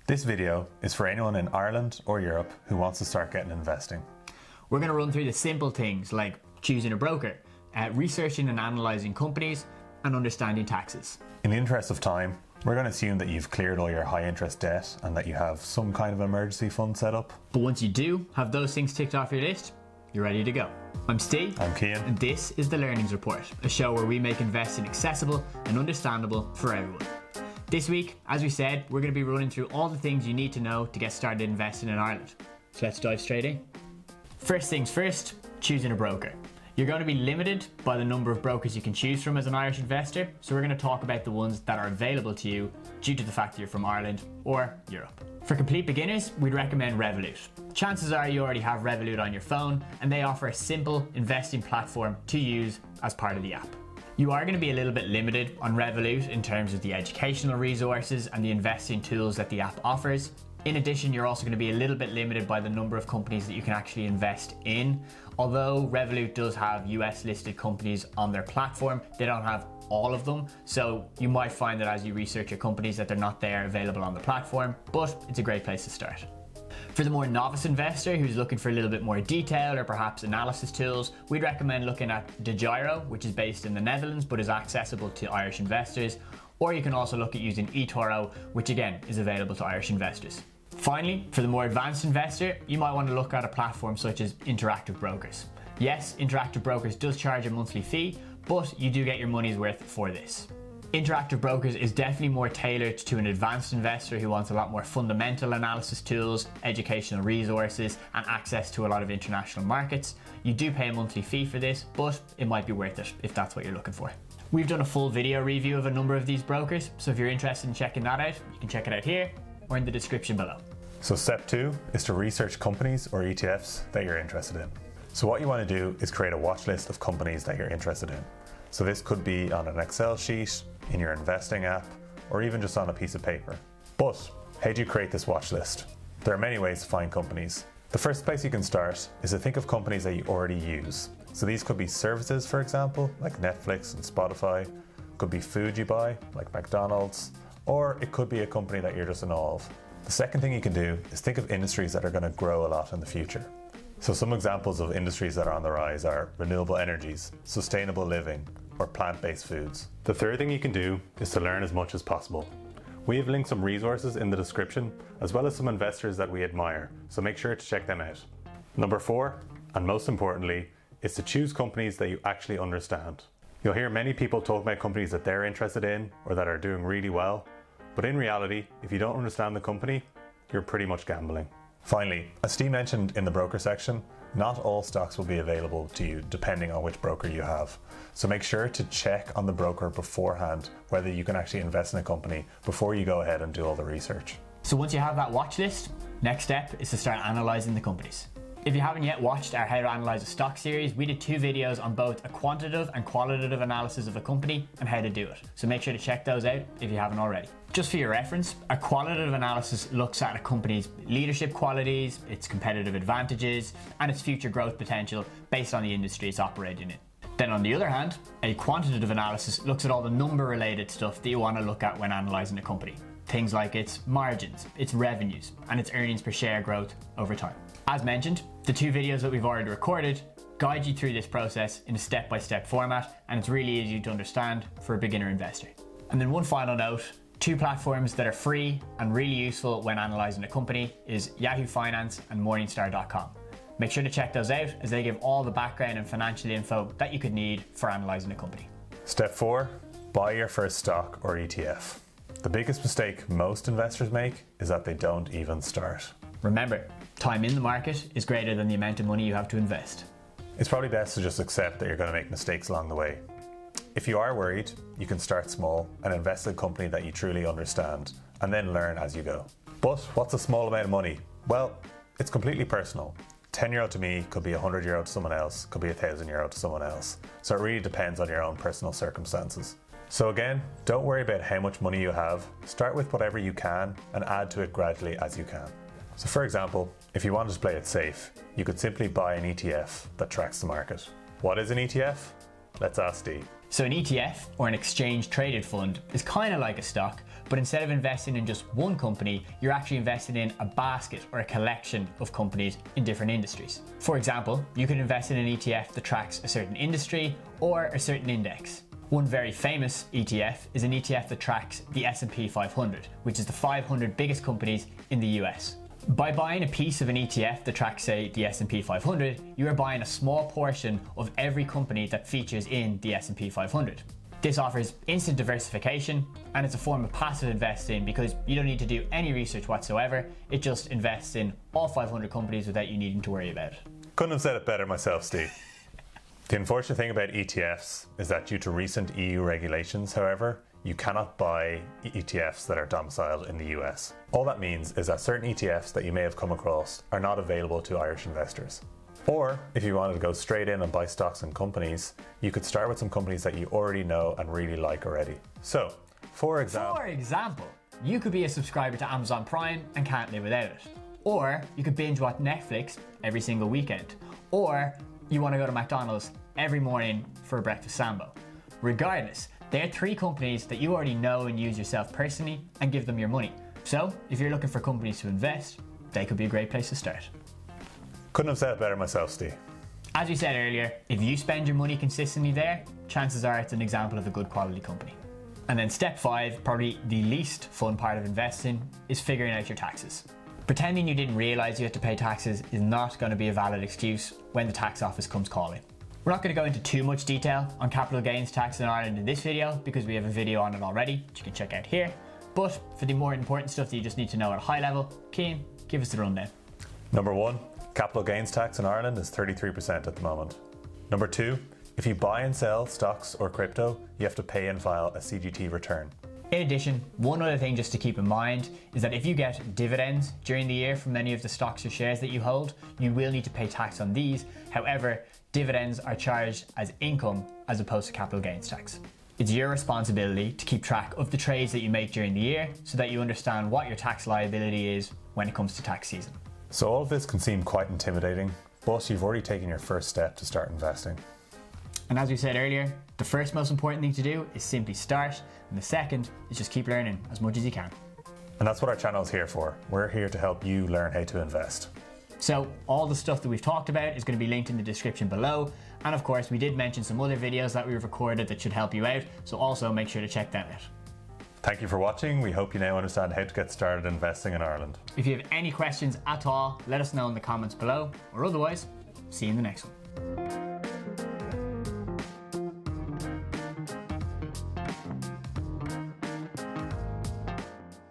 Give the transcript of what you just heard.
This video is for anyone in Ireland or Europe who wants to start getting investing. We're going to run through the simple things like choosing a broker, researching and analysing companies, and understanding taxes. In the interest of time, we're going to assume that you've cleared all your high interest debt and that you have some kind of emergency fund set up. But once you do have those things ticked off your list, you're ready to go. I'm Steve. I'm Cian. And this is The Learnings Report, a show where we make investing accessible and understandable for everyone. This week, as we said, we're going to be running through all the things you need to know to get started investing in Ireland. So let's dive straight in. First things first, choosing a broker. You're going to be limited by the number of brokers you can choose from as an Irish investor, so we're going to talk about the ones that are available to you due to the fact that you're from Ireland or Europe. For complete beginners, we'd recommend Revolut. Chances are you already have Revolut on your phone, and they offer a simple investing platform to use as part of the app. You are going to be a little bit limited on Revolut in terms of the educational resources and the investing tools that the app offers. In addition, you're also going to be a little bit limited by the number of companies that you can actually invest in. Although Revolut does have US listed companies on their platform, they don't have all of them. So you might find that as you research your companies that they're not there available on the platform, but it's a great place to start. For the more novice investor who's looking for a little bit more detail or perhaps analysis tools, we'd recommend looking at Degiro, which is based in the Netherlands but is accessible to Irish investors. Or you can also look at using eToro, which again is available to Irish investors. Finally, for the more advanced investor, you might want to look at a platform such as Interactive Brokers. Yes, Interactive Brokers does charge a monthly fee, but you do get your money's worth for this. Interactive Brokers is definitely more tailored to an advanced investor who wants a lot more fundamental analysis tools, educational resources, and access to a lot of international markets. You do pay a monthly fee for this, but it might be worth it if that's what you're looking for. We've done a full video review of a number of these brokers, so if you're interested in checking that out, you can check it out here or in the description below. So step 2 is to research companies or ETFs that you're interested in. So what you want to do is create a watch list of companies that you're interested in. So this could be on an Excel sheet, in your investing app, or even just on a piece of paper. But how do you create this watch list? There are many ways to find companies. The first place you can start is to think of companies that you already use. So these could be services, for example, like Netflix and Spotify. Could be food you buy, like McDonald's, or it could be a company that you're just in awe of. The second thing you can do is think of industries that are going to grow a lot in the future. So some examples of industries that are on the rise are renewable energies, sustainable living, or plant-based foods. The third thing you can do is to learn as much as possible. We have linked some resources in the description, as well as some investors that we admire, so make sure to check them out. Number 4, and most importantly, is to choose companies that you actually understand. You'll hear many people talk about companies that they're interested in or that are doing really well, but in reality, if you don't understand the company, you're pretty much gambling. Finally, as Steve mentioned in the broker section, not all stocks will be available to you depending on which broker you have. So make sure to check on the broker beforehand whether you can actually invest in a company before you go ahead and do all the research. So once you have that watch list, next step is to start analysing the companies. If you haven't yet watched our How to Analyse a Stock series, we did 2 videos on both a quantitative and qualitative analysis of a company and how to do it. So make sure to check those out if you haven't already. Just for your reference, a qualitative analysis looks at a company's leadership qualities, its competitive advantages, and its future growth potential based on the industry it's operating in. Then on the other hand, a quantitative analysis looks at all the number-related stuff that you want to look at when analysing a company. Things like its margins, its revenues, and its earnings per share growth over time. As mentioned, the 2 videos that we've already recorded guide you through this process in a step-by-step format, and it's really easy to understand for a beginner investor. And then one final note, 2 platforms that are free and really useful when analysing a company is Yahoo Finance and Morningstar.com. Make sure to check those out as they give all the background and financial info that you could need for analysing a company. Step 4, buy your first stock or ETF. The biggest mistake most investors make is that they don't even start. Remember, time in the market is greater than the amount of money you have to invest. It's probably best to just accept that you're going to make mistakes along the way. If you are worried, you can start small and invest in a company that you truly understand, and then learn as you go. But what's a small amount of money? Well, it's completely personal. €10 to me could be €100 to someone else, could be €1,000 to someone else. So it really depends on your own personal circumstances. So again, don't worry about how much money you have. Start with whatever you can and add to it gradually as you can. So for example, if you wanted to play it safe, you could simply buy an ETF that tracks the market. What is an ETF? Let's ask Steve. So an ETF, or an exchange traded fund, is kind of like a stock, But instead of investing in just one company, you're actually investing in a basket or a collection of companies in different industries. For example, you could invest in an ETF that tracks a certain industry or a certain index. One very famous ETF is an ETF that tracks the S&P 500, which is the 500 biggest companies in the US. By buying a piece of an ETF that tracks, say, the S&P 500, you are buying a small portion of every company that features in the S&P 500. This offers instant diversification, and it's a form of passive investing because you don't need to do any research whatsoever. It just invests in all 500 companies without you needing to worry about it. Couldn't have said it better myself, Steve. The unfortunate thing about ETFs is that due to recent EU regulations, however, you cannot buy ETFs that are domiciled in the US. All that means is that certain ETFs that you may have come across are not available to Irish investors. Or if you wanted to go straight in and buy stocks and companies, you could start with some companies that you already know and really like already. So, for example, you could be a subscriber to Amazon Prime and can't live without it. Or you could binge watch Netflix every single weekend. Or you want to go to McDonald's every morning for a breakfast sambo. Regardless, they're three companies that you already know and use yourself personally and give them your money. So, if you're looking for companies to invest, they could be a great place to start. Couldn't have said it better myself, Steve. As we said earlier, if you spend your money consistently there, chances are it's an example of a good quality company. And then step 5, probably the least fun part of investing, is figuring out your taxes. Pretending you didn't realise you had to pay taxes is not going to be a valid excuse when the tax office comes calling. We're not going to go into too much detail on capital gains tax in Ireland in this video because we have a video on it already, which you can check out here. But for the more important stuff that you just need to know at a high level, Cian, give us the rundown. Number 1, capital gains tax in Ireland is 33% at the moment. Number 2, if you buy and sell stocks or crypto, you have to pay and file a CGT return. In addition, one other thing just to keep in mind is that if you get dividends during the year from any of the stocks or shares that you hold, you will need to pay tax on these. However, dividends are charged as income as opposed to capital gains tax. It's your responsibility to keep track of the trades that you make during the year so that you understand what your tax liability is when it comes to tax season. So all of this can seem quite intimidating, but you've already taken your first step to start investing. And as we said earlier, the first most important thing to do is simply start, and the second is just keep learning as much as you can. And that's what our channel is here for. We're here to help you learn how to invest. So all the stuff that we've talked about is going to be linked in the description below. And of course, we did mention some other videos that we've recorded that should help you out. So also make sure to check them out. Thank you for watching. We hope you now understand how to get started investing in Ireland. If you have any questions at all, let us know in the comments below, or otherwise, see you in the next one.